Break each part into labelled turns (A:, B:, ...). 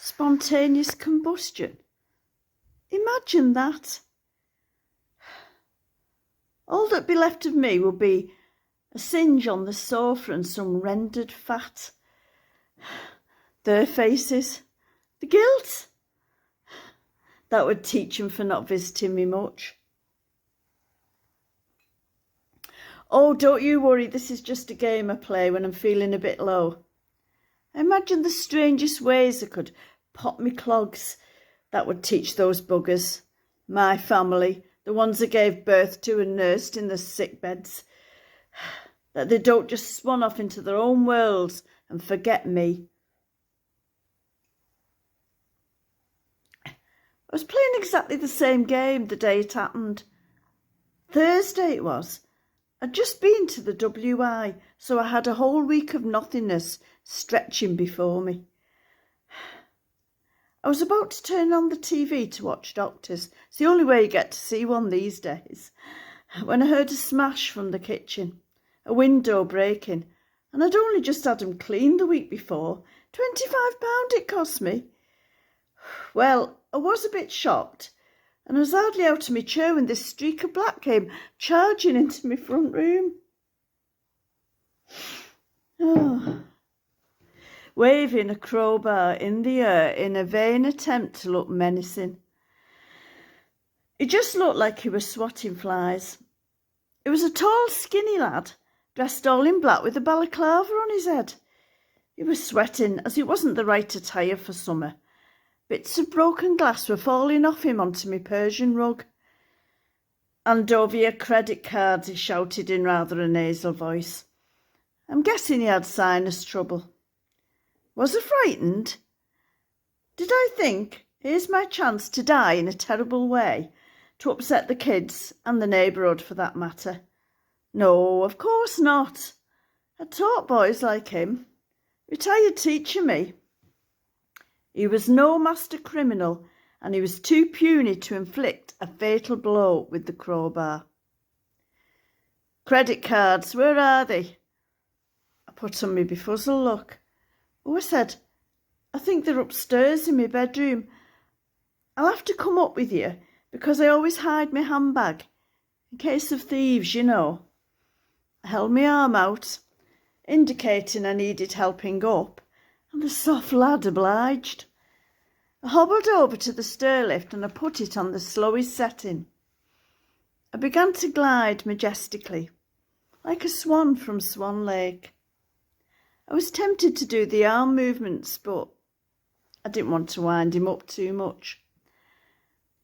A: Spontaneous combustion. Imagine that. All that'd be left of me would be a singe on the sofa and some rendered fat. Their faces. The guilt. That would teach them for not visiting me much. Oh, don't you worry, this is just a game I play when I'm feeling a bit low. I imagine the strangest ways I could pop me clogs. That would teach those buggers, my family, the ones I gave birth to and nursed in the sick beds, that they don't just swan off into their own worlds and forget me. I was playing exactly the same game the day it happened. Thursday it was. I'd just been to the WI, so I had a whole week of nothingness stretching before me. I was about to turn on the TV to watch Doctors. It's the only way you get to see one these days. When I heard a smash from the kitchen, a window breaking, and I'd only just had them cleaned the week before. £25 it cost me. Well, I was a bit shocked, and I was hardly out of my chair when this streak of black came charging into my front room. Oh. Waving a crowbar in the air in a vain attempt to look menacing. He just looked like he was swatting flies. He was a tall, skinny lad, dressed all in black with a balaclava on his head. He was sweating, as it wasn't the right attire for summer. Bits of broken glass were falling off him onto my Persian rug. "Hand over your credit cards," he shouted in rather a nasal voice. I'm guessing he had sinus trouble. Was I frightened? Did I think, here's my chance to die in a terrible way, to upset the kids and the neighbourhood for that matter? No, of course not. I taught boys like him. Retired teacher me. He was no master criminal, and he was too puny to inflict a fatal blow with the crowbar. Credit cards, where are they? I put on my befuzzle look. Oh, I said, I think they're upstairs in my bedroom. I'll have to come up with you, because I always hide my handbag, in case of thieves, you know. I held my arm out, indicating I needed helping up, and the soft lad obliged. I hobbled over to the stair lift and I put it on the slowest setting. I began to glide majestically, like a swan from Swan Lake. I was tempted to do the arm movements, but I didn't want to wind him up too much.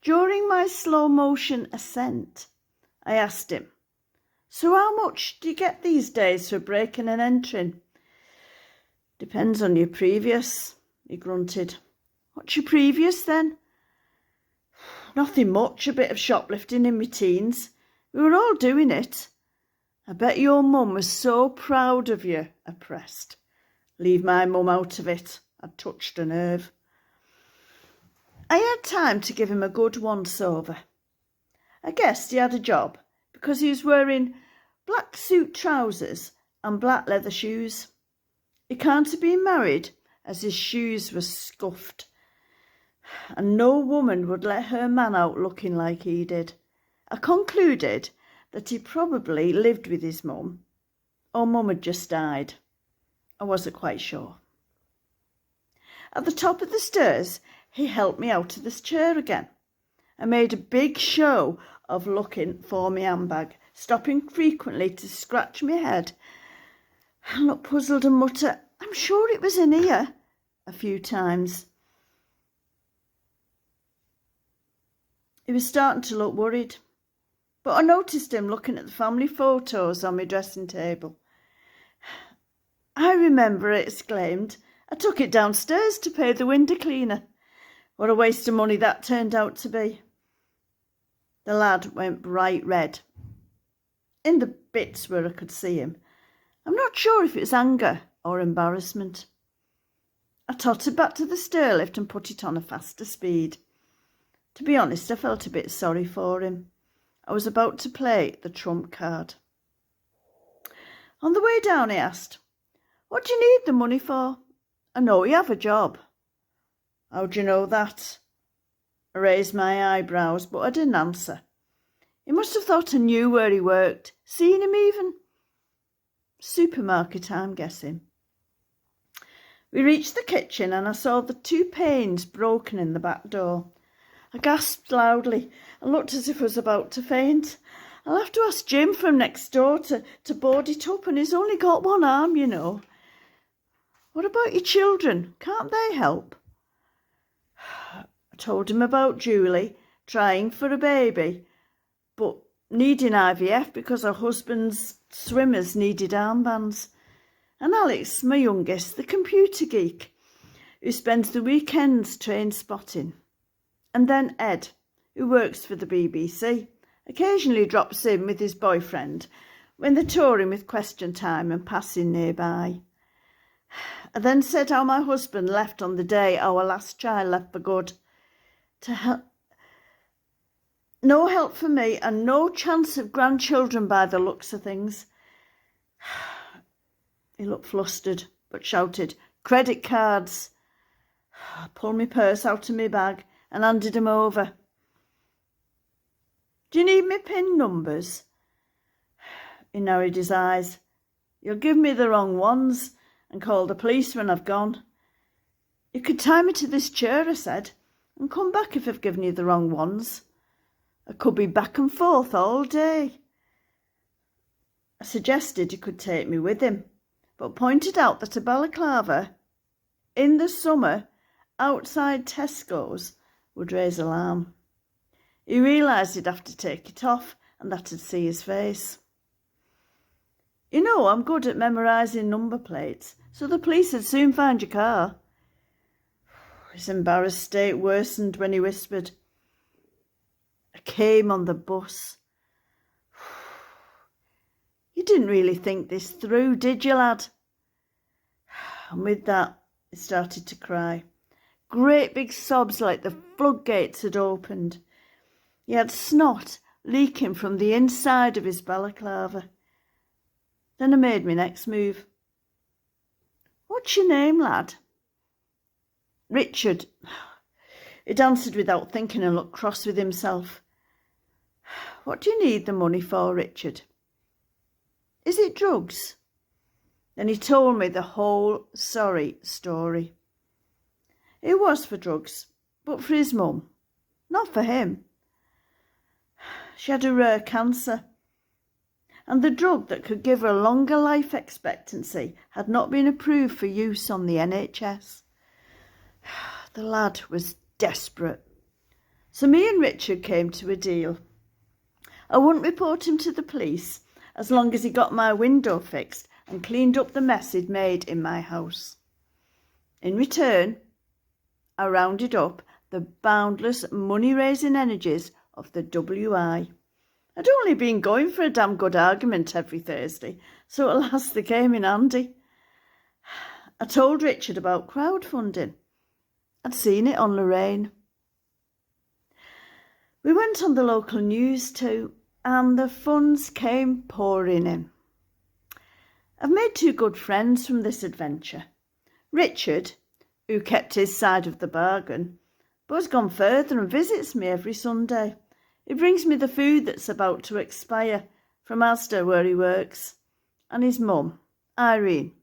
A: During my slow motion ascent, I asked him, "So how much do you get these days for breaking and entering?" "Depends on your previous," he grunted. "What's your previous then?" "Nothing much, a bit of shoplifting in my teens. We were all doing it. I bet your mum was so proud of you," I pressed. "Leave my mum out of it." I'd touched a nerve. I had time to give him a good once-over. I guessed he had a job because he was wearing black suit trousers and black leather shoes. He can't have been married, as his shoes were scuffed, and no woman would let her man out looking like he did. I concluded that he probably lived with his mum, or mum had just died. I wasn't quite sure. At the top of the stairs, he helped me out of this chair again. I made a big show of looking for my handbag, stopping frequently to scratch my head and look puzzled and mutter, "I'm sure it was in here," a few times. He was starting to look worried, but I noticed him looking at the family photos on my dressing table. "I remember," I exclaimed. "I took it downstairs to pay the window cleaner. What a waste of money that turned out to be." The lad went bright red, in the bits where I could see him. I'm not sure if it was anger or embarrassment. I tottered back to the stair lift and put it on a faster speed. To be honest, I felt a bit sorry for him. I was about to play the trump card. On the way down, he asked, "What do you need the money for? I know you have a job." How do you know that? I raised my eyebrows, but I didn't answer. He must have thought I knew where he worked. Seen him even. Supermarket, I'm guessing. We reached the kitchen and I saw the 2 panes broken in the back door. I gasped loudly and looked as if I was about to faint. I'll have to ask Jim from next door to board it up, and he's only got 1 arm, you know. What about your children? Can't they help? I told him about Julie trying for a baby, but needing IVF because her husband's swimmers needed armbands. And Alex, my youngest, the computer geek, who spends the weekends train spotting. And then Ed, who works for the BBC, occasionally drops in with his boyfriend when they're touring with Question Time and passing nearby. I then said how my husband left on the day our last child left for good. No help for me and no chance of grandchildren by the looks of things. He looked flustered, but shouted, "Credit cards." I pulled my purse out of my bag and handed him over. "Do you need me PIN numbers?" He narrowed his eyes. "You'll give me the wrong ones and call the police when I've gone." "You could tie me to this chair," I said, "and come back if I've given you the wrong ones. I could be back and forth all day." I suggested he could take me with him, but pointed out that a balaclava in the summer outside Tesco's would raise alarm. He realised he'd have to take it off and that I'd see his face. "You know, I'm good at memorising number plates, so the police would soon find your car." His embarrassed state worsened when he whispered, "I came on the bus." "You didn't really think this through, did you, lad?" And with that, he started to cry. Great big sobs like the floodgates had opened. He had snot leaking from the inside of his balaclava. Then I made my next move. "What's your name, lad?" "Richard." He'd answered without thinking and looked cross with himself. "What do you need the money for, Richard?" "Is it drugs?" Then he told me the whole sorry story. It was for drugs, but for his mum, not for him. She had a rare cancer, and the drug that could give her a longer life expectancy had not been approved for use on the NHS. The lad was desperate. So me and Richard came to a deal. I wouldn't report him to the police as long as he got my window fixed and cleaned up the mess he'd made in my house. In return, I rounded up the boundless money-raising energies of the WI. I'd only been going for a damn good argument every Thursday, so at last they came in handy. I told Richard about crowdfunding. I'd seen it on Lorraine. We went on the local news too, and the funds came pouring in. I've made 2 good friends from this adventure. Richard, who kept his side of the bargain, but has gone further and visits me every Sunday. He brings me the food that's about to expire from Asda where he works, and his mum, Irene.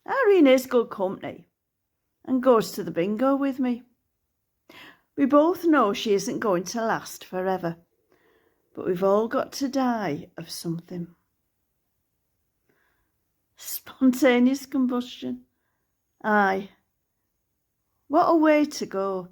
A: Irene is good company and goes to the bingo with me. We both know she isn't going to last forever, but we've all got to die of something. Spontaneous combustion. Aye. What a way to go.